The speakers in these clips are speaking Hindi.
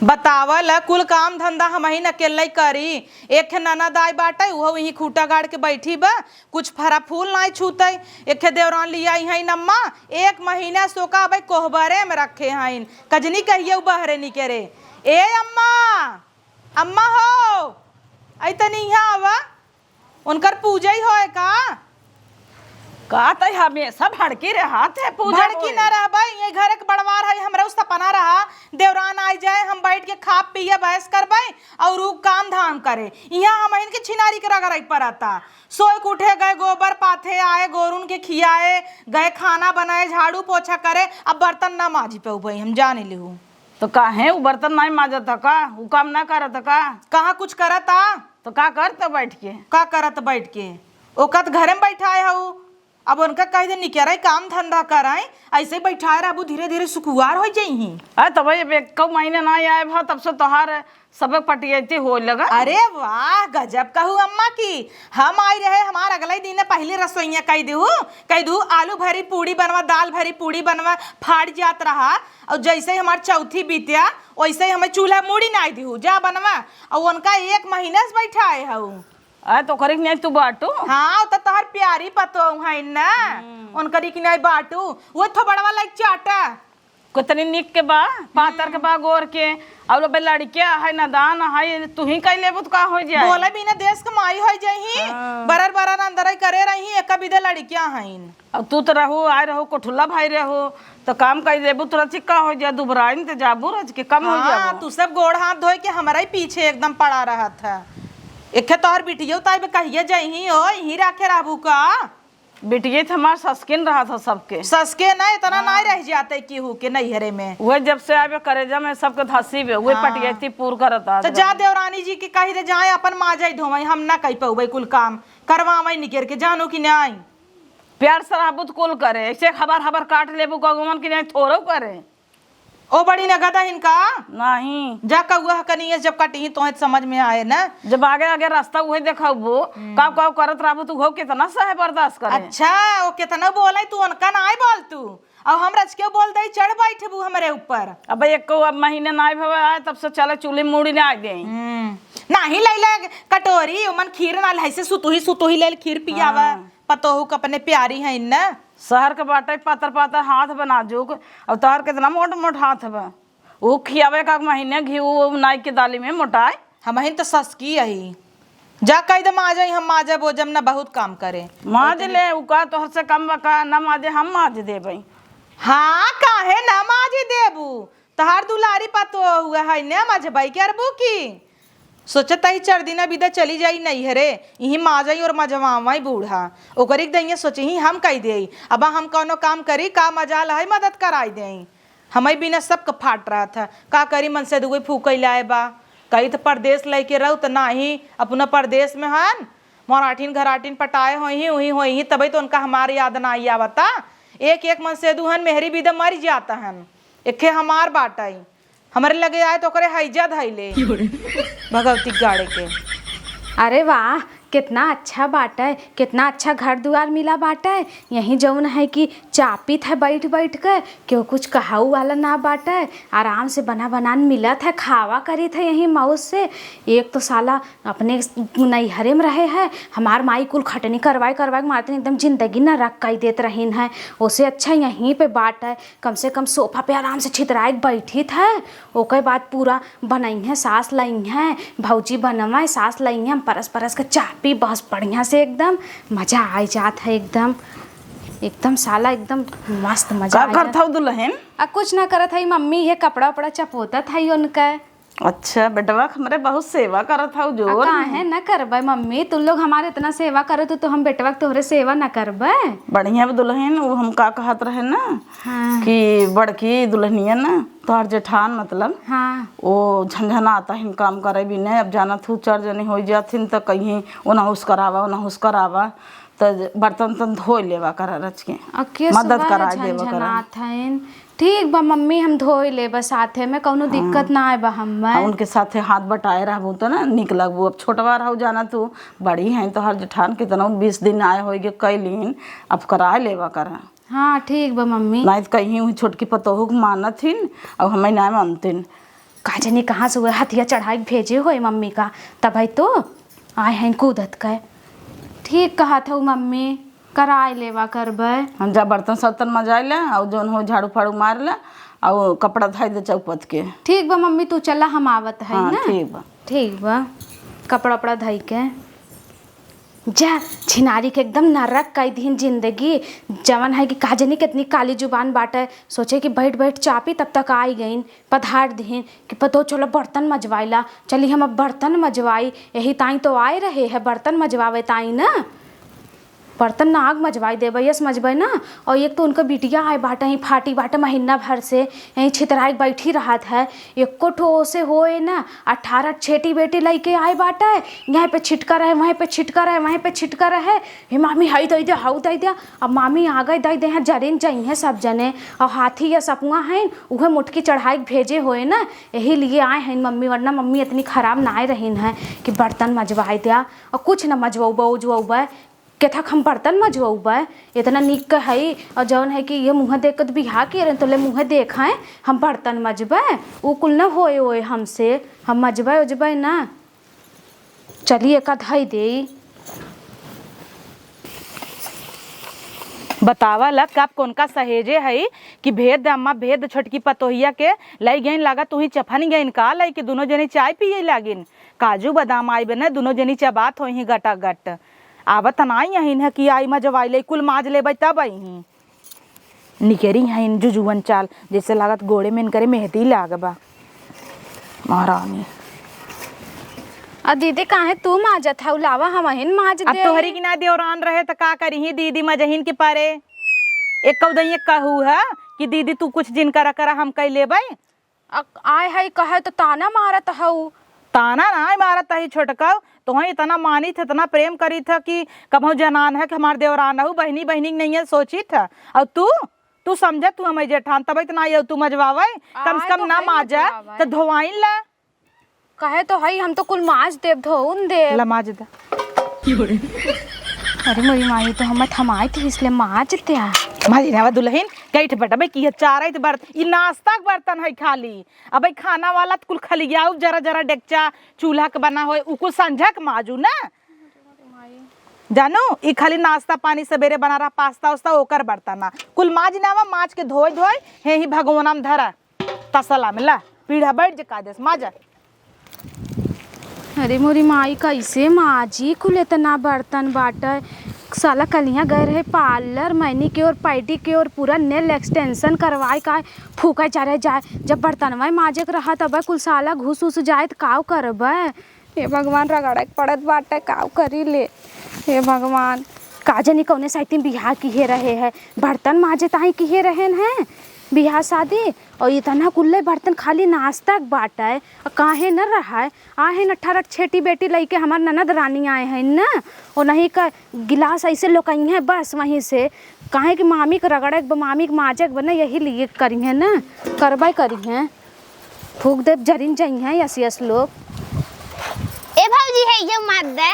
बतावल कुल काम धंधा हम ही अकेले करी। एक ननद आई बाटे वो वही खूटा गाड़ के बैठी बा, कुछ फरा फूल नहीं छूते। एक देवरान लिया है नम्मा, 1 महीना सोका भाई कोहबरे में रखे हैं, कजनी कहिए बहरे निकरे। ए अम्मा, अम्मा हो आई तनी यहाँ आवा, उनकर पूजा ही होए का तय हमेशा भड़की रहत है पूजा भड़की न रहा भाई, ये घर के बड़वार है हमरा उस सपना रहा देवरान आ जाए, हम बैठ के खा पिए बहस करबे और उ काम धाम करे। यहाँ हम इनके छिनारी के रगड़ पर आता, सोए के उठे गए गोबर पाथे आए, गोरुन के खियाए गए, खाना बनाए, झाड़ू पोछा करे, अब बर्तन ना माजी पे भाई हम जाने लिहू। तो काहे वो बर्तन नहीं माजत का, वो काम ना करत का? कहाँ कुछ करता तो का करत बैठ के? का करत बैठ के ओकत घरे में बैठाए हूँ, अब उनका कह दे निकराई काम धंधा कराए, ऐसे बैठाए रहबू धीरे धीरे सुकुआर हो जाई। तब एक महीने ना आए भा तब से तोहार सब पटियती हो लगा। अरे वाह गजब कहू अम्मा की, हम आई रहे हमार अगले दिन पहले रसोईया कह दू आलू भरी पूड़ी बनवा, दाल भरी पूड़ी बनवा, फाड़ जात रहा। और जैसे ही हमार चौथी बीतिया वैसे ही हमें चूल्हा मूड़ी ना दी जा बनवा, और उनका 1 महीना से बैठाए हूँ। तो करी नहीं तू बाटू? हाँ तो तोहर प्यारी पतो है ना, उनकरी की नहीं बाटू, वो थो बड़वा लाइक चाटा कितनी निक के बा, पातर के बा, गोर के, अब लो लड़किया है नादान है, तू ही कह लेबू तो का हो जाए? बोला बिना देश कमाई हो जाही, बरर बरर अंदर करे रही, एक विधे लड़कियां हैं। अब तू तो रहू आए रहू कोठुल्ला भाई रहू तो काम कर देबू तुरंत चिक्का हो जाए, दुबराइन ते जाबू रज के कम हो जाए। तू सब गोड़ हाथ धोए के हमारा ही पीछे एकदम पड़ा रहा था। एक तोहर बिटिया ताई कहिए जाही हो, यही रखे रहबू का? बिटिया तो हमार सस्किन रहा था सबके, ससके ना इतना नहीं रह जाते की हु के नैहरे में, वह जब से आवे करेजा में सबके धसी में वही पटियती पूर करता। तो जा देवरानी जी की कही दे जाए अपन माजाई धोवई, हम ना कह पाऊ कुल काम करवावई निकेर के, जानू कि नहीं प्यार सराबुत कुल करे, ऐसे खबर काट लेबू गगमन की नहीं थोड़ो करे। ओ बड़ी नगदा इनका नहीं जा कौआ कनी जब कटी तो समझ में आए ना, जब आगे आगे रास्ता वही देखबू काव काव करत रहबू तू हो कितना सहे बर्दाश्त करे। अच्छा वो कितना बोले तू उनका नहीं बोल तू, अब हम रच के बोल दे चढ़ बैठबू हमारे ऊपर। अब एक महीने ना भवे तब से चले चूल्ही मूड़ी ना आ गई नहीं ले ले कटोरी उमन खीर ना ऐसे सुतु ही ले खीर पियावा, पतोहू अपने प्यारी है ना। शहर के बाटे पातर पातर हाथ बना जुग, अब तोहर कितना मोट मोट हाथ बा, वो खियावे का महीने घी नाई की दाली में मोटाए। हम तो ससकी यही जा कह दे माजा हम माजा बोजम ना बहुत काम करे, माज ले उका तोहर से कम बका ना माजे हम माज देबई। हाँ काहे ना माजी देबू, तहार दुलारी पतो हुआ है ना माजे भाई के अरबू की सोचता ही 4 दिन बिदा चली जाई नैहरे, यही माजाई और मजवाई बूढ़ा ओकरी दइए सोचे ही हम कह दे, अब हम कौनो काम करी का मजाल है मदद कराई दे। हमें बिना सबका फाट रहा था, का करी मन से दुगई फूकई लाए बा, कहीं तो परदेश लेके रहू तो ना ही अपना परदेश में हन मराठीन घराटीन पटाए हो ही तभी तो उनका हमारे याद ना आई आवता। एक मन से दुहन मेहरी बिदा मर जाता हन, एक हमार बाटाई हमारे लगे आए तो करे हैजा धैले भगवती गाड़े के। अरे वाह कितना अच्छा बाटा है, कितना अच्छा घर द्वार मिला बाटा है। यहीं जौन है कि चापित है बैठ बैठ कर, क्यों कुछ कहाऊ वाला ना बाटा है, आराम से बना बनान मिलत है, खावा करी थे यहीं मौज से। एक तो साला अपने नैहरे में रहे है, हमार माई कुल खटनी करवाए मारते एकदम जिंदगी ना रख कर देत रहीन है, उससे अच्छा यहीं पे बाट है, कम से कम सोफा पे आराम से छितराए बैठी है। ओकर बाद पूरा बनई है, सास लई है, भौजी बनवाए सास लई है, परस परस का चाप बस बढ़िया से एकदम मजा आ जात है, एकदम साला एकदम मस्त मजा करता दुल्हन। कुछ ना करत है मम्मी, ये कपड़ा उपड़ा चपोता था उनका। अच्छा बेटवा हमारे बहुत सेवा करत था जोर है ना करबे मम्मी, तुम लोग हमारे इतना सेवा करो तो हम बेटवा तोहरे सेवा ना करबे। बढ़िया दुल्हन वो हम का कहत रहे ना। हाँ। कि बड़की दुल्हनिया ना तोहर जेठान मतलब। हाँ। वो झंझना आता है काम करे भी नहीं, अब जाना थू 4 जने हो जाथिन तो कहीं उनहुस करावा तो बर्तन तन धो लेवा करा रच के मदद करा देवा करा। ठीक बा मम्मी हम धोई ले बस, साथे में कौनो दिक्कत ना आए बा हमें। उनके साथे हाथ बटाए रहबू तो ना निक लगबू। अब छोटवा रहू जाना तू बड़ी है तो हर जेठान कितना 20 दिन आए होगे कैलीन, अब करा लेवा करा। हाँ ठीक बा मम्मी। नहीं तो कहीं हुई छोटकी पतोहू मानत हिन अब हमें ना मानतीन। का जाने कहाँ से हुए हथिया चढ़ाई के भेजे हुए मम्मी का, तब है तो आए हैं कूदत के। ठीक कहा था मम्मी, कराए लेवा करबे। हम जा बर्तन सर्तन मजाए ले और जौन हो झाड़ू फाड़ू मार ले और कपड़ा धाई दे चौपत के। ठीक बा मम्मी, तू चला, हम आवत है हाँ, ना। ठीक बा। ठीक बा, कपड़ा उपड़ा धाई के जा। छिनारी के एकदम नरक कई दिन जिंदगी, जवन है कि काजनी कितनी काली जुबान बाटे। सोचे कि बैठ बैठ चापी, तब तक आई गईन पधार दीन कि पतो चलो बर्तन मजवाइला। चली हम अब बर्तन मजवाई, यही ताई तो आए रहे है बर्तन मजवावे ताई ना। बर्तन नाग मजवाई दे भैया मजबे ना। और एक तो उनका बिटिया आए बाटे ही फाटी बाटे महीना भर से यहीं छितराई बैठी रहा है। एको ठो से होए ना 18 छेटी बेटी लेके आए बाटे, यहाँ पे छिटका रहे, वहीं पे छिटका रहे, वहीं पे छिटका रहे। हे मामी हई दई दे, हाउ दई दे। अब मामी आ गई दई दे हैं, जरिन जाई हैं सब जने। और हाथी या सपुआ हैं उहे मुटकी चढ़ाई भेजे होए ना, यही लिए आए हैं मम्मी। वरना मम्मी इतनी खराब ना रहीन है कि बर्तन मजवाए दिया। और कुछ न मजवौबा उजवौबा के थक हम बर्तन मजवौबा इतना निक के है। और जौन है कि ये मुँह देख बिहा के रहे तो ले मुँह देखाएं हम बर्तन मजबे, वो कुल न होए ओए हमसे, हम मजबे उजबे ना। चलिए का धई दे। बतावा लग कब कौन का सहेजे है कि भेद अम्मा भेद छोटकी पतोहिया के लई गईन। लगा तू ही चफन गईन का लई कि दोनों जनी चाय पिए लागिन। काजू बादाम आई बने दोनों जनी चबात हो ही गटा गट। आवत नाई यही है कि आई मजवाई ले कुल माज ले तब आई निकेरी है जुजुवन चाल, जैसे लागत गोड़े में इनकरे मेहदी लागबा महारानी। अब दीदी काहे तू माजत है, लावा हम हिन माज दे। अब तोहरी की ना देवरान रहे तो का करी दीदी मजहिन के पारे। एक कौदई कहू है कि दीदी तू कुछ जिन करा करा हम कह लेबै। आय है कहे तो ताना मारत हऊ। ताना ना मारत है छोटका, तुम्हें इतना मानी थे इतना प्रेम करी था कि कभू जनान है कि हमारे देवरान हो, बहनी बहनी नहीं है सोची था। और तू समझे तू हमें जेठान तब इतना आई तू मजवावे, कम से कम ना माजा तो धोवाइन ला। कहे तो हई हम तो कुल माज देव धोउन दे ला माज दे। अरे मोरी माई तो हम थमाई थी इसलिए माज दे। माजी ने दुल्हन कैठ बटबे की चार बर्तन ई नाश्ता के बर्तन है खाली। अब खाना वाला कुल खलियाऊ जरा जरा डेकचा चूल्हा के बना हो उ कुल संझा के माजू ना जानो। ई खाली नाश्ता पानी सवेरे बना रहा पास्ता उस्ता ओकर बर्तन कुल माज नावा माज के धोए धोए हे ही भगवान में धरा तसला में ला पीढ़ा बैठ जे कादेस माजा। अरे मोरी माई कैसे माजी कुल इतना बर्तन बाटे। साला कलियाँ गए रहे पार्लर मैनी के और पैडी के और पूरा नेल एक्सटेंशन करवाए का फूका चढ़े जाए। जब बर्तनवा माजे के रहा तब कुल साला घुस उस जाए तो काव करबे। हे भगवान रगड़े पड़त बाटे काव करी ले। हे भगवान काजनी कौने साइती बिहार की हे रहे है बर्तन माजे ताही की हे रहे हैं बिहार शादी। और इतना कुल्ले बर्तन खाली नाश्ता के बाटा है काहे न रहा है। आए हैं 18 छेटी बेटी लेके हमार ननद रानी आए हैं ना। और नहीं का गिलास ऐसे लोकई है बस वहीं से काहे कि मामी के रगड़े मामी के माजे के बने यही लिए करी है ना करवाई करी हैं फूक दे जरिन जाई हैं यस लोग। ए भौजी है ये मार दे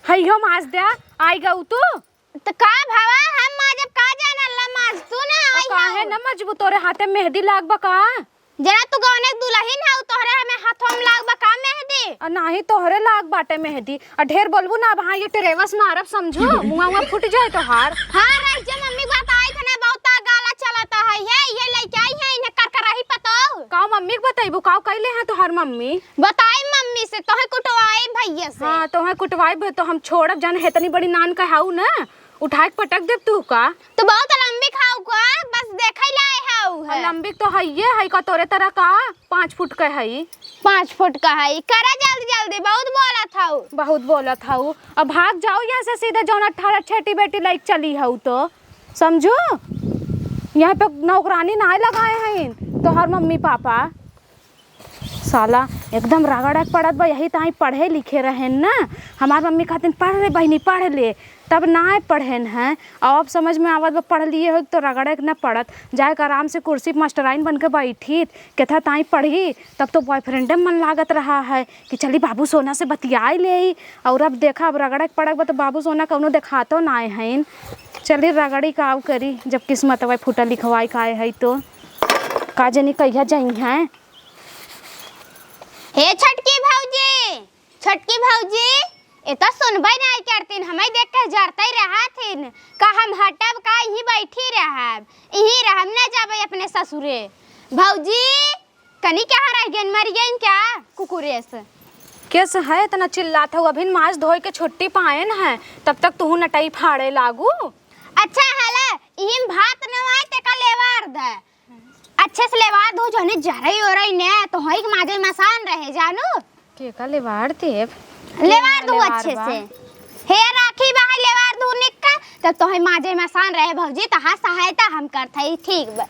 है यो माज दे आई गऊ तो का भावा हम माजब का जाना ला माज तू ना आई काहे न मजबू तोरे हाथे मेहंदी लागबा का। जना तू गौने दुल्हन है तोहरे हमें हाथों में लागबा का मेहंदी। नाही तोहरे लाग बाटे मेहंदी और ढेर बोलबू ना भाई ये टेरेवस मारब समझो मुंह फूट जाए तो हार। हां रह जे मम्मी बात आई थने बहुत गाला चलता है ये लेके आई है इन्हें कर कर रही पतो का मम्मी के बताइबू का कहले हैं तोहर मम्मी बताई मम्मी से तोहे कुटवाई भैया से। हां तोहे कुटवाई तो हम छोड़ब जाने हेतनी बड़ी नान कहाऊ ना उठा के पटक देब तू का। तो बहुत लंबी खाऊ का बस देखै लाए हाउ है लंबी तो हइये है का तोरे तरह का 5 फुट का है 5 फुट का है करा जल्दी जल्दी बहुत बोला था अब भाग जाओ यहाँ से सीधे जौन 18 छेटी बेटी लाइक चली है तो समझो यहाँ पे नौकरानी ना लगाए हैं तो हर मम्मी पापा साला एकदम रगड़ा पड़त बा। यही ताई पढ़े लिखे रहे ना हमार मम्मी कहते पढ़ ले बहनी पढ़ ले तब ना पढ़े हैं। और अब समझ में आवत पढ़ लिए हो तो रगड़े न पड़त जाए आराम से कुर्सी पर मास्टराइन बन के बैठी कहता ताई पढ़ी तब तो बॉयफ्रेंड में मन लागत रहा है कि चली बाबू सोना से बतियाई ले। और अब देखा अब रगड़े पड़क बा तो बाबू सोना कौनो देखातो ना हैं। चली रगड़ी काव करी जब किस्मत वही फूटा लिखवाई का है तो का जनी कहिया जाई हैं। हे छटकी भौजी ए तो सुनबे नहीं करतीन, हमें देख के जरते रहथिन का हम हटब का यही बैठी रहब, यही रहब ना जाबे अपने ससुरे। भौजी कनी कहाँ रह गइन, मर गइन क्या कुकुरे से? कैसे है इतना चिल्लाता हूँ? अभी मांस धोए के छुट्टी पाए न है, तब तक तू नटाई फाड़े लागू। अच्छा हला इहिम भात नवाई ते का लेवार दे, अच्छे से लेवार दो जने जरई ओरई ने तो होई के माजे मसान रहे जानू के का लेवार देव लेवार दो अच्छे से। हे राखी बाहर लेवार दो निक्का तब तो है माजे मसान रहे भौजी, तहा सहायता हम करथई ठीक बा।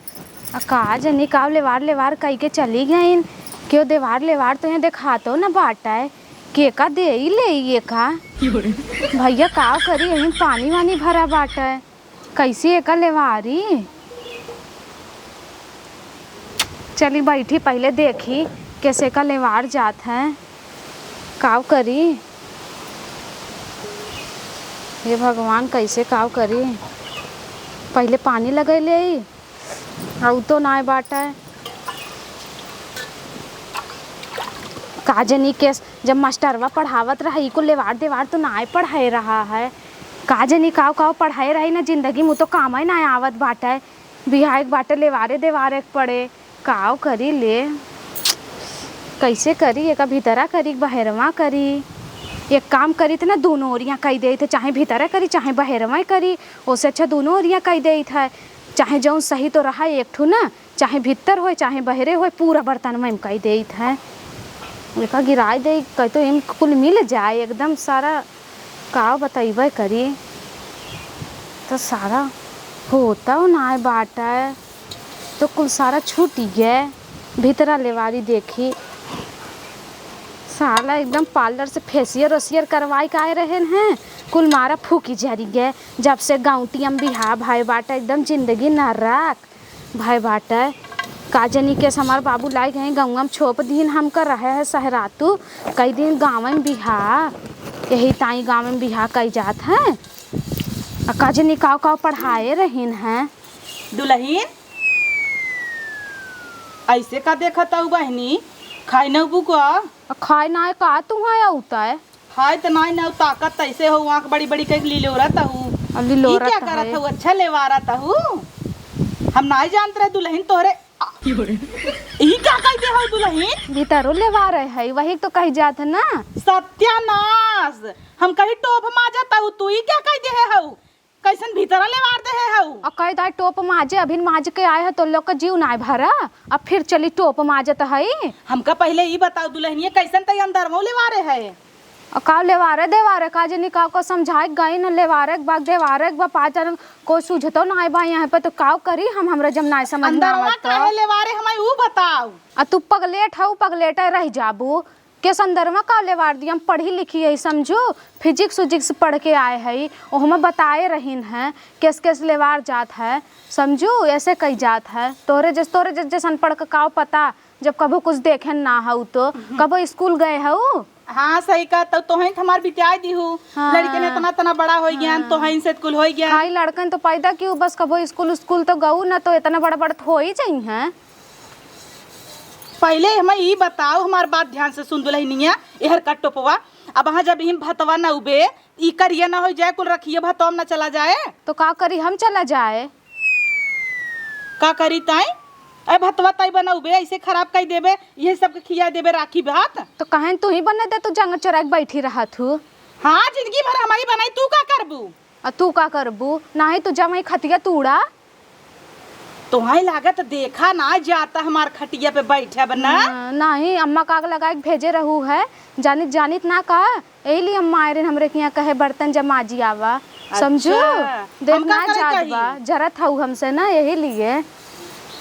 का जनी का लेवार कही के चली गईन, क्यों देवार लेवार तो यहाँ देखा तो ना बाटा है के का दे ही ले ये का भैया का करी, यहीं पानी वानी भरा बाटा है कैसे एक लेवारी। चली बैठी पहले देखी कैसे का लेवार जात है, काव करी हे भगवान कैसे काव करी। पहले पानी लगे ले और तो ना बाटा है काजनी केस जब मास्टरवा पढ़ावत रहा इको लेवार देवार तो ना पढ़ाए रहा है। काजनी काव काव पढ़ाए रही ना जिंदगी में तो काम ही ना आवत बाटा है, बिहार एक बाटे लेवारे देवारे पड़े काव करी ले कैसे करी, एक भीतरा करी बहरवा करी। एक काम करी थे ना दोनों ओरियाँ कही दे थे, चाहे भीतरा करी चाहे बहरवा करी, उससे अच्छा दोनों ओरियाँ कही दे था। चाहे जौन सही तो रहा एक ठू ना, चाहे भीतर हो चाहे बहरे हो पूरा बर्तन में कही दे था। एक गिराए दे कह तो इन कुल मिल जाए एकदम सारा का बतैबे करी तो सारा होता ना बाटा है तो कुल सारा छूट गया। भीतरा लेवारी देखी साला एकदम पार्लर से फेसियर ओसियर करवाई के आए रहे हैं, कुल मारा फूकी जरी गए। जब से गाँवटियम बिहा भाई बाटा एकदम जिंदगी नरक भाई बाटा। काजनी के हमार बाबू लाई गए गाँव में छोप दिन हम कर रहे हैं सहरातू कई दिन गाँव में बिहा, यही ताई गाँव में बिहा कई जात है। काजनी काव काव पढ़ाए रहीन हैं। दुल्हन ऐसे का देखता हूँ बहनी, खाई न बुका खाए ना का तू है औता है हाय तो नहीं ना ताकत ऐसे हो आँख बड़ी बड़ी कह लीले रहता हूँ। क्या करत हूँ? अच्छा लेवा रहा हूँ, हम नहीं जानते रहे दुल्हन तोहरे यही क्या कह दे हो दुल्हन भीतरो लेवा रहे है वही तो कही जात है ना। सत्यानाश, हम कहीं टोप मा जाता हूँ तू ही क्या कह दे है हो, कैसन भीतरा लेवार दे है हो। और कह दा टोप माजे अभी माज के आए है तो लोग का जीव ना भरा, अब फिर चली टोप माजत है। हमका पहले ही बताओ दुल्हनिया कैसन तई अंदर में लेवारे है और का लेवारे देवारे काजनी का को समझाए गई न लेवारे बाग देवारे बा पाचन को सुझतो ना बा यहाँ पे तो काव करी हम हमरा जम ना समझ ना अंदर में काहे लेवारे हमें वो बताओ। आ तू पगलेट हऊ पगलेटा रह जाबू के संदर्भ में का लेवार दी, हम पढ़ी लिखी है समझो फिजिक्स उजिक्स पढ़ के आए है वो हमें बताए रहीन है कैस कैस लेवार जात है समझो ऐसे कई जात है। तोरे जैसन पढ़ के काव पता जब कभी कुछ देखे ना हो तो कभी स्कूल गए हो। हाँ सही का तो हैं हमार बिटिया दी हूँ। हाँ। लड़के ने इतना बड़ा हो गया तो हैं से स्कूल हो गया। खाई लड़कन तो पैदा क्यों बस कभी स्कूल तो गऊ ना तो इतना बड़ा बड़ा हो ही चाहिए। पहले हमें ये बताओ हमार बात ध्यान से सुन दुल्हनिया, एहर का टोपवा अब वहाँ जब हिम भतवा न उबे ई करिए ना हो जाए कुल रखिए भतवा न चला जाए तो का करी हम चला जाए का करी ताई अरे भतवा ताई बना उबे ऐसे खराब कर देबे ये सब के खिया देबे राखी भात तो कहें तू ही बना दे तू जंग चौराहे बैठी रहा तू। हाँ जिंदगी भर हमारी बनाई तू का करबू और तू का करबू ना ही तू जमाई खतिया तूड़ा तुम्हारी लागत देखा ना जाता हमार खटिया पे बैठे बना नहीं अम्मा काग लगा के भेजे रहू है जानित ना का यही लिए अम्मा आए हमरे के यहाँ कहे बर्तन जमाजी आवा समझो देखना जात बा जरा था हमसे ना यही लिए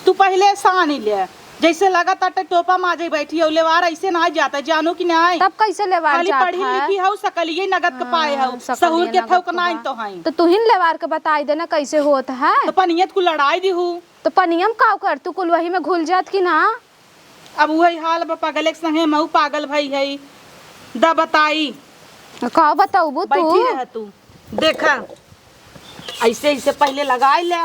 तू पहले सान ही ले जैसे लगा ताटे टोपा माजे बैठी हो लेवार ऐसे ना जाता जानो कि नहीं तब कैसे लेवार खाली जाता पढ़ी लिखी हो सकलिए नगद के पाए हो सहूर के थौ के नहीं तो हैं तो तू ही लेवार के बताई देना कैसे होता है तो पनियत को लड़ाई दी हूँ तो पनियम का कर तू कुल वही में घुल जात कि ना। अब वही हाल पागल एक संगे मऊ पागल भई है द बताई का बताऊबू तू बैठी रह तू देखा ऐसे ऐसे पहले लगाई ले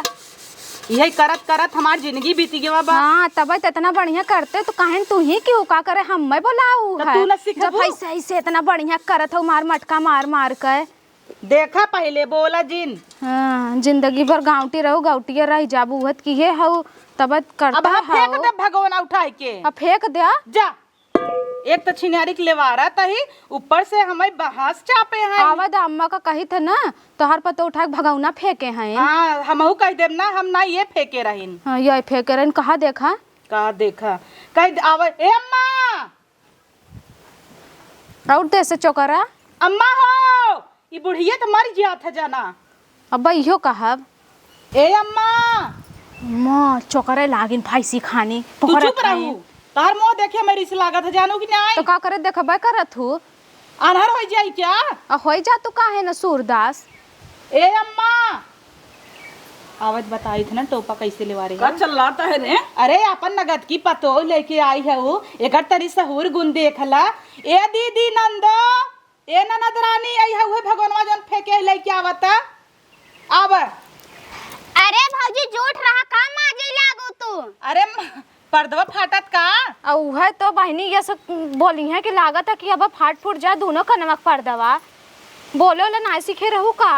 यही करत करत हमार जिंदगी बीती गई बा। हाँ तब इतना बढ़िया करते तो काहे तू ही क्यों का करे हम बोलाऊ तो है तू ना सिखबू? जब ऐसे ऐसे इतना बढ़िया करत हो मार मटका मार मार कर। देखा पहले बोला जिन। हाँ जिंदगी भर गाँवटी रहो गाँवटिया रह जाबू हत की है हो तब अब करता हम फेंक है दे भगवान उठाई के। अब फेंक दिया जा एक तो छिनारी के लेवारा तही ऊपर से हमें बहास चापे हैं। आवाज अम्मा का कही था ना तोहर पतो उठा के भगौना फेंके हैं। हाँ हमहू कह देब ना हम ना ये फेंके रहीन। हाँ ये फेंके रहन कहा देखा का देखा कह आवा ए अम्मा और दे से चौकरा अम्मा हो ये बुढ़िया तो मर गया था जाना। अब इहो कहब ए अम्मा माँ चौकरे लागिन फाइसी खानी तू पकड़त चुप रहू। हैं। तार मुंह देखे मेरी से लागत है जानू कि नहीं। तो का करे देखबे करत हूँ अनहर हो जाई क्या। हो जा तो काहे न सूरदास ए अम्मा आवाज बताई थी ना टोपा कैसे लेवा रही का चलाता है रे। अरे अपन नगद की पतो लेके आई है वो एकर तरी सहूर गुण देखला। ए दीदी नंदो ए ननद रानी आई है वो भगवानवा जन फेंके लेके आवता आव। अरे भौजी झूठ रहा का माजे लागो तू। अरे पर्दवा फाटत का। और है तो बहनी ये सब बोली है कि लागत है कि अब फाट फूट जा दोनों का नमक पड़ दवा बोलो ले ना सीखे रहू का।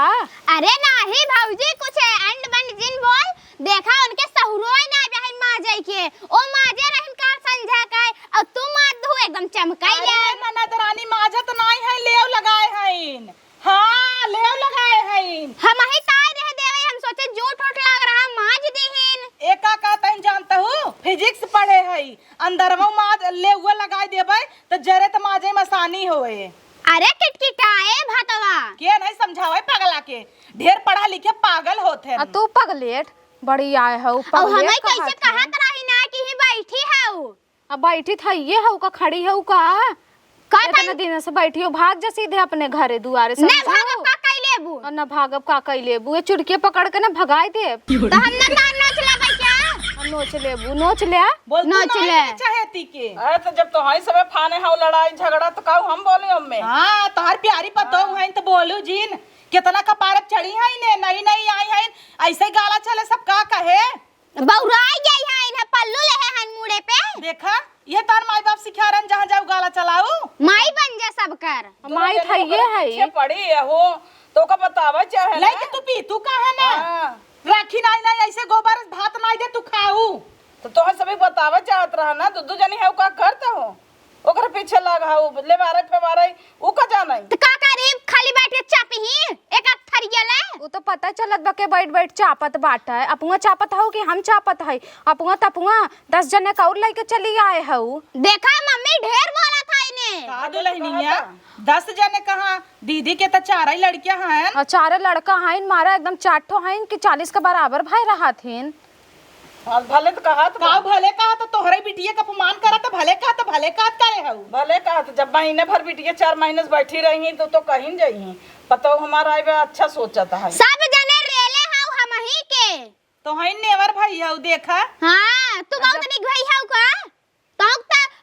अरे नाही भौजी कुछ अंड बंड जिन बोल देखा उनके सहुरोय ना बहन माजे के ओ माजे रहन का संझा का और तू मार दू एकदम चमकाई ले। अरे ननद रानी माजा तो नहीं है लेव लगाए हैं। हाँ लेव लगाए हैं। हम ही ताय रह देवे हम सोचे झूठ उठ लग रहा माज देहिन। एका का तन जानता हूँ फिजिक्स पढ़े है अंदर वो माज ले हुआ लगाए देबे तो जरे तो माजे मसानी होए। अरे किटकिटाए भतवा के नहीं समझावे पागला के ढेर पढ़ा लिखे पागल होते आ तू पगलेट बड़ी आए हो और हमें कैसे कहा रही ना कि ही बैठी है वो। अब बैठी था ये हो का खड़ी हो का का इतने दिन से बैठी हो भाग जा सीधे अपने घरे दुआरे ना समझो भागब का कई लेबू और न भागब का कई लेबू ये चुड़के पकड़ के ना भगाई दे तो हम ना तान नोच लेबै क्या। और नोच लेबू नोच ले बोल नाच ले। चाहती के। अरे तो जब तो हई सबे फाने हाउ लड़ाई झगड़ा तो काऊ हम बोले हमें। हाँ तोहर प्यारी पतो है तो बोलू जिन कितना कपारत चढ़ी है ने नहीं नहीं आई है ऐसे ही गाला चले सब का कहे। बौराई गई है इन्हें पल्लू ले हन मुड़े पे। देखा ये तार माई बाप सिखा रन जहाँ जाऊ गाला चलाऊ। माई बन जा सब कर। माई था ये है पड़ी है हो तो का बतावा चाहे ना। लेकिन तू पी तू का है ना हाँ। राखी नहीं नहीं ऐसे गोबर भात नहीं दे तू खाऊ। तो तोहर सभी बतावा चाहत रहा ना दू जनी है का करता हो ओकर पीछे लगा हो ले मारे पे मारे ऊ का जाना तो का करीब खाली बैठ के चापी ही एक एक थरिया ले। वो तो पता चलत बके बैठ बैठ चापत बाटा है अपुआ चापत हो कि हम चापत है अपुआ तपुआ 10 जने का और लेके चली आए हो। देखा मम्मी ढेर बोला था इन्हें। का दुल्हनिया 10 जने कहा दीदी के तो 4 ही लड़कियां हैं। और चारे लड़का हैं मारा एकदम चाटो हैं कि 40 के बराबर भाई रहा थीन। भले तो कहा तो का भले कहा तो तोहरे बिटिया का अपमान करा तो भले कहा तो भले कहा करे हऊ। भले कहा तो जब महीने भर बिटिया 4 महीने से बैठी रही तो कहीं जाई पता हमारा आए अच्छा सोचा था। सब जने रेले हाउ हम ही के तो है नेवर भाई हऊ देखा। हां तू बहुत निक भाई हाउ का तो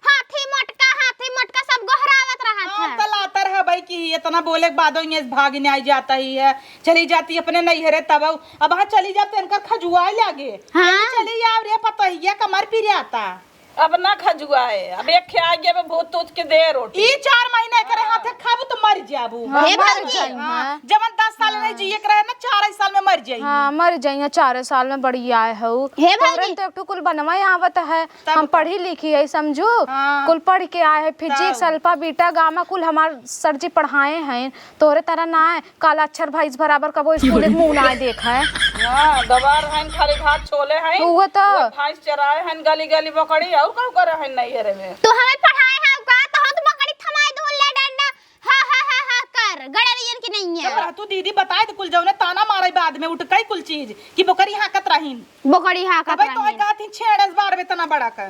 हाथी मटका सब गोहरावत रहा हाँ था। तलातर है भाई कि इतना बोले के बाद ये भागने आई जाता ही है चली जाती अपने नैहरे तब अब वहाँ चली जाते इनका खजुआ लागे। हाँ? चली जा रे पता ही कमर पिर आता अब ना खजुआ है अब एक खे आगे में भूत तूच के दे रोटी ई 4 महीने करे हाथे खाबू तो मर जाबू। हे भौजी हाँ, जवन 10 साल नहीं जिए के रहे ना 4 साल में मर जाई। हाँ मर जाइए 4 साल में बड़ी आए हो हे भौजी। तो एक कुल बनवाए आवत है हम पढ़ी लिखी है समझो हाँ। कुल पढ़ के आए है फिजिक्स अल्फा बीटा गामा कुल हमार सर जी पढ़ाए हैं तोरे तरह ना है काला अक्षर भाई बराबर का वो स्कूल एक मुंह ना देखा है। हां दबार हैं खाली भात छोले हैं वो तो भाईस चराए हैं गली गली बकड़ी और का करे हैं नहीं रे में तू हमें पढ़ाए हाउ का तो हम तो बकड़ी थमाई धुल ले डंडा हा कर गड़रियन की नहीं है। जब तू दीदी बताए तो कुल जौने ताना मारे बाद में उठ कई कुल चीज कि बोकरी हाकत रहीन। बकड़ी हा का भाई तो है कहती छेड़स बार में तना बड़ा का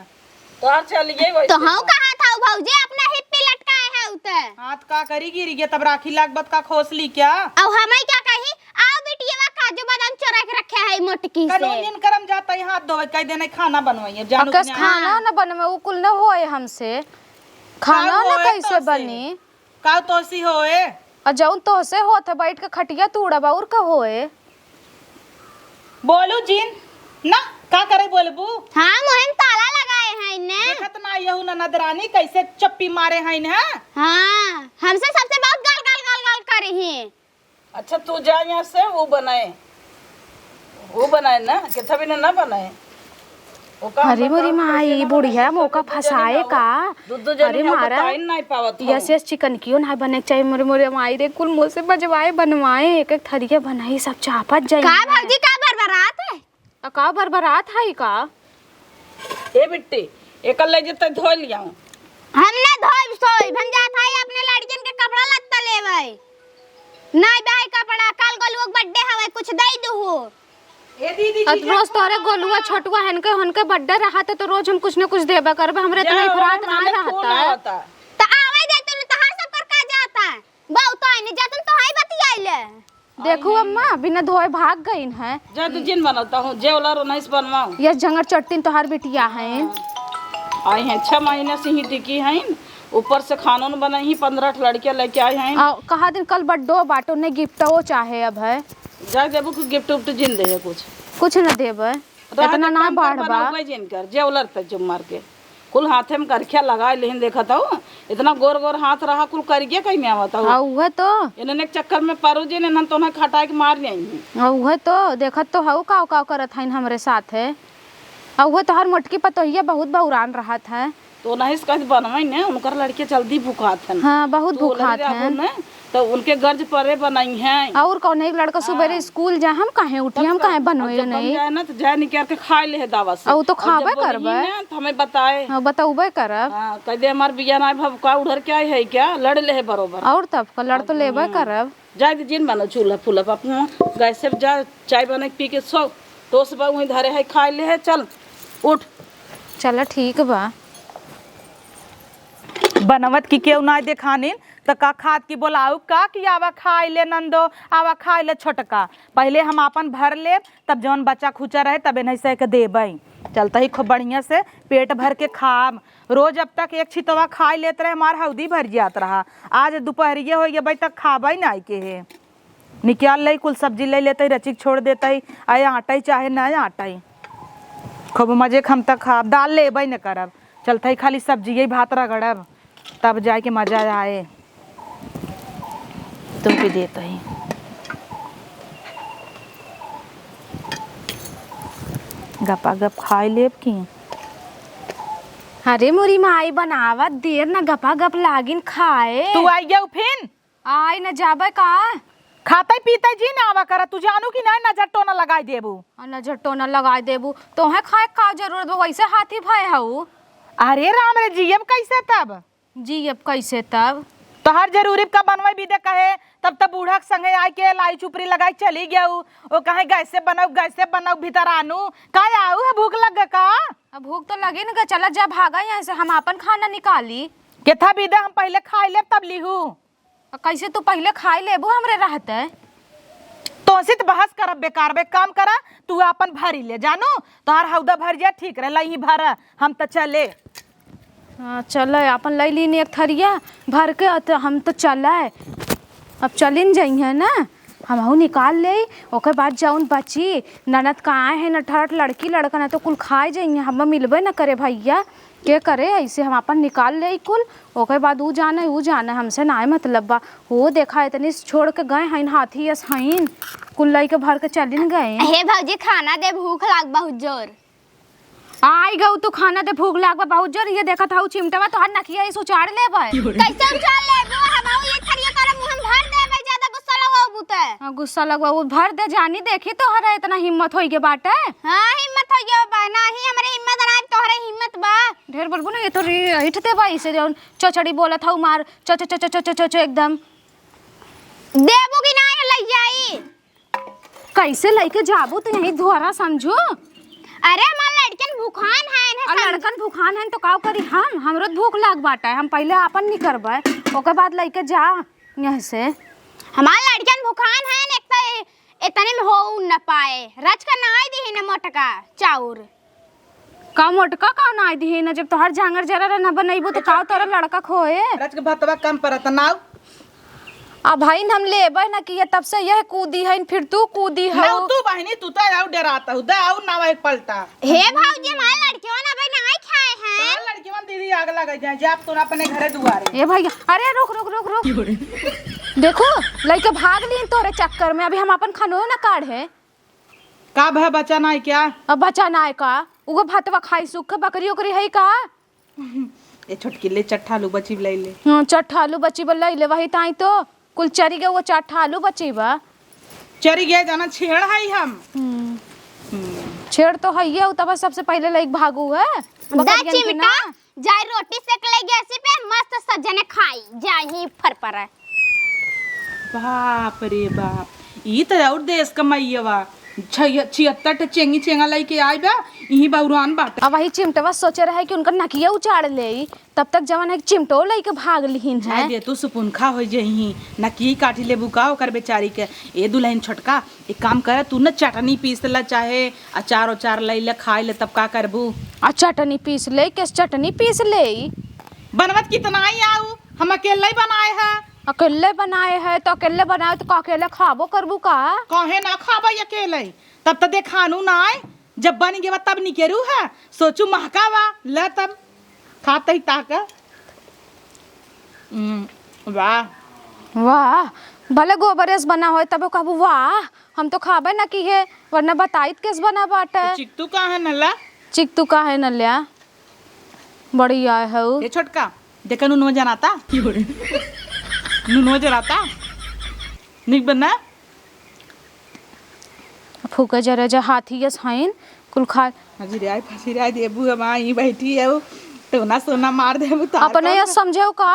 तो हर चलिए वैसे तो हम कहा था भौजी अपना हिप्पी लटकाए है उते हाथ का करी गिर गया तब राखी लागबत का खोसली क्या। अब हमें क्या कही आओ बिटिया काजू बादाम चुरा के रखे है मोटकी से। कानून दिन करम जाता है हाथ धोवे कह देने खाना बनवाइए जानू अकस खाना न बनवे वो कुल न होए हमसे खाना न कैसे बनी का तोसी होए और जौन तो से होत बैठ के खटिया तूड़ब और का होए बोलू जिन ना का करे बोलबू? हाँ मोहन ताला लगाए हैं इन्हें। देखत ना यहू ननदरानी कैसे चप्पी मारे हैं ना। हाँ हमसे सबसे बहुत गाल गाल गाल गाल करी हैं। अच्छा तू जा यहाँ से, वो बनाए ना, कितना भी ना बनाए। अरे मोरी माई बुढ़िया मौका फंसाए का। अरे मारा यस यस चिकन क्यों ना बने चाहिए मोरे मोरे माई रे, कुल मुँह से बजवाए बनवाए एक एक थरिया बनाई सब चापत जाए। का भौजी का बरबरात है? का बरबरात है का? ए बिट्टी एक ले जते धो लिया हमने धोई सोई हम जात है अपने लड़कियन के कपड़ा लत्ता लेवे। नहीं भाई कपड़ा कल गोलुआ बर्थडे हवे कुछ दे दू। ए दीदी रोज तोरे गोलुआ छोटुआ हनके बर्थडे रहा तो रोज हम कुछ न कुछ देबा करबे, हमरे इतना इफरात ना रहता। तो आवे दे तू तो हर सब कर का जाता है बहु तो नहीं जातन तो हाई बतियाइले। देखो अम्मा बिना धोए भाग गईन है। जा तू जिन बनाता हूँ जेवलर नहीं से बनवाऊं। यस जंगर चट्टीन तोहार बिटिया है आई हैं 6 महीने से ही टिकी हैं, ऊपर से खानों न बनाई 15 लड़कियां लेके आई हैं। कहा दिन कल बड्डो बाटो ने गिफ्टो चाहे अब है जा देबो कुछ गिफ्ट उफ्ट जिन दे है कुछ न देबे इतना ना बाढ़बा जिन कर जेवलर तक जुम मार के कुल हाथे में करखिया लगा लेहिन देखा था इतना गोर गोर हाथ रहा कुल करिए कहीं में आवता हाँ वह तो इन्होंने एक चक्कर में पारू जी ने तो उन्हें खटा के मार नहीं। हाँ वह तो देखत तो हऊ काव काव करत हइन हमरे साथ है। हाँ वह तो हर मोटकी पतोहिया बहुत बहुरान रहा था तो नहीं कहीं बनवाई ने उनकर लड़के जल्दी भूखात हैं। हाँ बहुत भूखात हैं तो उनके गर्ज परे बनाई हैं। और कौन एक लड़का सुबह स्कूल जा हम काहे उठी हम काहे बनोए नहीं जाए ना तो जाए निकाल के खा ले दावा से और तो खाबे करबे तो हमें बताए। हां बताऊबे करब। हां कह दे हमार बिया ना भवका उधर क्या है क्या लड़ ले है बरोबर और तब का लड़ तो लेबे करब। जाए जिन बनो चूल्हा फूला अपना गैस से जा चाय बना पी के सो तो सब वहीं धरे है खा ले है चल उठ चल ठीक बा बनवत की केव ना देखाने तो का खाद की बोलाऊ का कि आवा खाई ले नंदो आवा खाई ले छोटका पहले हम अपन भर ले तब जौन बच्चा खुचा रहे तब नहीं से के देबै चलता ही खूब बढ़िया से पेट भर के खाब। रोज अब तक एक छितवा खाई लेते रहे हमार हौदी भर जात रहा आज दोपहरिए हो गए तक खाबै ना के है निकाल ले कुल सब्जी ले लेते रचिक छोड़ देते आए आटा चाहे ना आटा खूब मजे खम तक खाब दाल लेबै न करब चलता ही खाली सब्जी भात रगड़ब तब जाए के मजा आए तुम भी देता ही गपा गप खाई लेब की। अरे मोरी माई बनावत देर न गपा गप लागिन खाए तू आई गया फिर आई न जाबे का खाते पीते जी ना आवा करा तू जानू कि नहीं नजर टोना लगाई देबू नजर टोना लगाई देबू तो है खाए का जरूरत बा वैसे हाथी भाई हऊ। अरे राम रे जीएब कैसे तब जी अब कैसे तब तो हर जरूरी का बनवाई भी दे कहे तब तब बूढ़ा संगे आए के लाई चुपरी लगाई चली गया वो कहे गैसे बनाओ भीतर आनू का आऊ है भूख लग का अब भूख तो लगे न चला जा भागा यहाँ से हम अपन खाना निकाली के था भी दे हम पहले खाई ले तब लिहू कैसे तू पहले खाई लेबू हमरे रहते तो से बहस कर बेकार बे काम करा तू अपन भरी ले जानू तोहर हौदा भर जा ठीक रहे लही भर हम तो चले। हाँ चल अपन ले लीन एक थरिया भर के हम तो चले अब चलिन जाइए ना हम निकाल ले ओके बाद जाऊन बची ननद का आए हैं न ठट लड़की लड़का ना तो कुल खाए जाइए हम मिलबे न करे भैया के करे ऐसे हम अपन निकाल ले कुल ओके बाद ऊ जाने हमसे ना मतलब बा वो देखा इतनी छोड़ के गए हैं हाथी यस हैं कुल लई के भर के चलिन गए। हे भौजी खाना दे भूख लाग बहुत जोर आई गऊ तू खाना दे भूख लाग बहुत जोर ये देखा था चिमटा तो हर नकिया इस उचाड़ ले भाई कैसे उछाल लेबो हम ये थरिया करब हम भर देबै ज्यादा गुस्सा लगाओ बुते गुस्सा लगवा वो भर दे जानी देखी तो हरे इतना हिम्मत होई के बाटे। हां हिम्मत हो गयो बा नाही हमरे हिम्मत ना तोहरे हिम्मत बा ढेर बोलबो ना ये तो हिटते बाई से जौन चचड़ी बोलत हऊ मार च एकदम देबो कि ना ले जाई कैसे लेके जाबू तो यही धोरा समझो। अरे हमार लड़कन भूखान है लड़कन भूखान है तो का करी हम हमरो भूख लाग बाटा हम पहले अपन नहीं करबे ओके बाद लेके जा यहां से हमार लड़कन भूखान है एक तो इतने में हो न पाए रच का नाई दी न मोटका चाउर का मोटका का नाई दी न जब तोहर झांगर जरा न बनैबो तो का तोरा लड़का खोए रच के भतवा कम परत नाउ अब भाई हम लेबे ना कि तब से यह कूदी है फिर तू कूदी है ना तू बहनी तू तो आउ डराता हूँ आउ ना एक पलटा हे भौजी हमारे लड़कियों ना भाई नहीं खाए हैं। सारा लड़की मन दीदी आग लग जाए जब तू अपने घरे दुआरे ए भैया अरे रुक रुक रुक रुक देखो लड़के भाग ली तोरे चक्कर में। अभी हम अपन खानो ना काढ़े का भय बचा ना है क्या अब बचा ना है का उगो भातवा खाई सुख बकरी उकरी है का ये छोटकी ले चट्ठा आलू बची ले ले हाँ चट्ठा आलू बची बल्ला ले वही ताई तो कुल चरी गए वो चट्ठा आलू बची बा चरी गए जाना छेड़ है हम छेड़ तो है ये तब सबसे पहले लाइक भागू है दा चिमटा जाई रोटी सेक ले गैस पे मस्त सब जने खाई जाही फरफर है। बाप रे बाप ई तो और देश का मैयवा 76 चेंगी चेंगा लेके आई बा यही बौरान बाट अब वही चिमटवा सोचे रहे कि उनका नकिया उचाड़ ले तब तक जवन है चिमटो लेके भाग लीन है दे तू सुपुनखा हो जही न की काटी ले बुका ओकर बेचारी के ए दुल्हन छोटका एक काम कर तू न चटनी पीस ला चाहे अचार उचार ले ले खाए ले तब का करबू आ चटनी पीस ले किस चटनी पीस ले बनवत कितना ही आऊ हम अकेले ही बनाए हैं अकेले बनाए है तो अकेले बनाए तो अकेले खाबो करबू का कहे ना खाबा अकेले तब तो देखानू ना आए जब बन गए तब निकेरू है सोचू महकावा ल तब खाते ही ताक वाह वाह भले गोबरेस बना हो तब कहबू वाह हम तो खाबे ना की है वरना बताइत कैसे बना बाटे चिकटू का है नल्ला चिक तू का है नल्या बड़ी आए है ये छोटका देखा नुनो जनाता नुनो जनाता निक बना फूके जरा जा हाथी यस हाइन कुल खा हाजी रे फसी रे देबू हम यहीं बैठी है तो ना सोना मार देबू तो अपने ये समझे का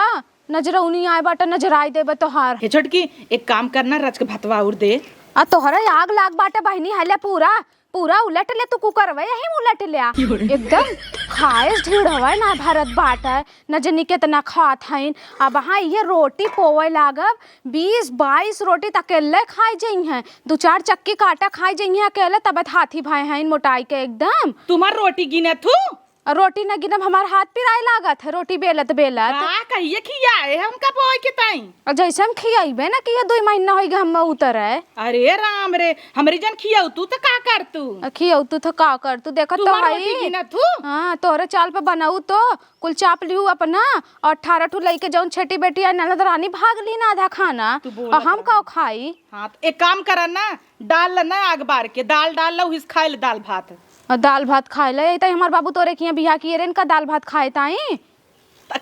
नजर उनी आए बाटा नजर आई देबे तोहार हे छोटकी एक काम करना रच के भतवा उड़ दे आ तोहरा आग लाग बाटा बहनी हले पूरा पूरा उलट ले तू कुकर वे यही उलट लिया एकदम खाएस ढीड़ हवा ना भारत बाटा न जनी कितना खात हइन अब हाँ ये रोटी पोवे लागब 20-22 रोटी अकेले खाई जाई हैं 2-4 चक्की काटा खाई जाई हैं अकेले तब हाथी भाई हइन मोटाई के एकदम तुम्हार रोटी गिने थू रोटी न गिनब हमार हाथ पिराए लागत है रोटी बेलत बेलत का कहिए खियाए हम का पोए के ताई और जैसे हम खियाइबे ना कि ये 2 महीना होइगे हम उतर है अरे राम रे हमरी जन खियाऊ तू तो का कर तू खियाऊ तू तो का कर तू देखत तो तुम्हार है रोटी गिने थू हाँ तोहरे चाल पे बनाऊ तो कुल चाप लिहू अपना और 18 ठू लइके जौन छेटी बेटी आई ननद रानी भाग ली ना आधा खाना और हम का खाई हाँ तो एक काम करा ना डाल ना आग बार के दाल डाल लो इस खाए दाल भात और दाल भात खाए ले तो हमार बाबू तोरे किया बियाह किए रे इनका दाल भात खाए ताई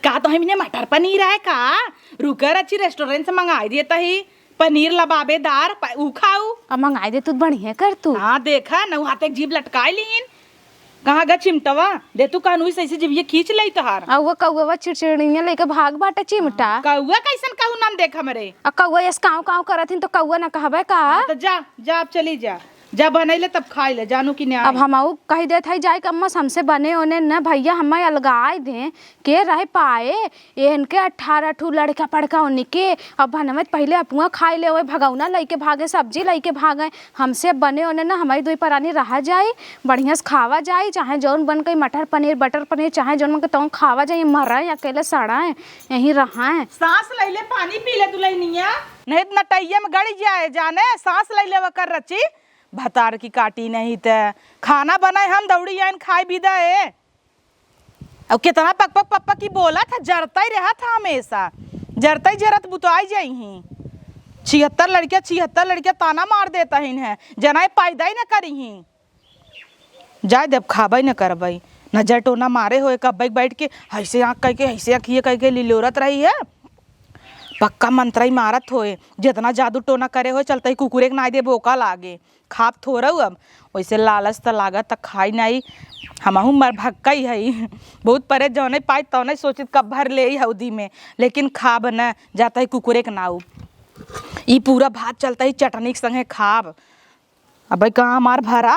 का तो हमने मटर पनीर है का रुकर अच्छी रेस्टोरेंट से मंगाई दिए तही पनीर लबाबेदार ऊ खाऊ अब मंगाई दे तू बढ़िया कर तू हाँ देखा न हाथ एक जीभ लटकाई लीन कहाँ गा चिमटवा दे तू कानूई सही से जीभिए खींच लई तोहार और वो कौवा चिड़चिड़िया लेके भाग बाटा चिमटा कौआ कैसन कहू नाम देख हमरे और कौवा यस काव काव करथिन तो कौवा ना कहबे का तो जा जा अब चली जा जा बनैले तब खाई ले जानू कि अब हम कही देत है जाए कम्मा हमसे बने ओने न भैया हम अलगाए दे के रह पाए इनके 18 ठू लड़का पड़का उनके अब बनमत पहले अपुआ खाई ले ओए भगौना लइके भागे सब्जी लइके भागे हमसे बने ओने न हमारी 2 परानी रहा जाए बढ़िया से खावा जाए चाहे जौन बन गई मटर पनीर बटर पनीर चाहे जौन मन के तो खावा जाए मरा अकेले सड़ाए यहीं रहा सांस ले ले पानी पी ले दुलैनिया नहीं नटैया में गड़ जाए जाने सांस ले ले कर रची भतार की काटी नहीं ते खाना बनाए हम दौड़ी आइन खाई भी दे अब कितना पक पक पप्पा की बोला था जरता ही रहा था हमेशा जरता ही जरत बुतवाई जाई 76 लड़कियां ताना मार देता ही है जनाए पैदा ही न करी ही जाए देव खाबई न करबई नजर टोना मारे होए कब बैठ के ऐसे आँख कह के ऐसे आँखिए कह के लिलोरत रही है पक्का मंत्र ही मारत होए जितना जादू टोना करे हो चलता ही कुकुरे के नाई दे भोका लागे खाप थोड़ा अब वैसे लालच तो लागत तो खाई नहीं हमहू मर भक्का ही है बहुत परे जौने पाई तौने सोचित कब भर ले हौदी में लेकिन खाब न जाता ही कुकुरे के नाऊ ई पूरा भात चलता ही चटनी के संगे खाब अब कहाँ मार भरा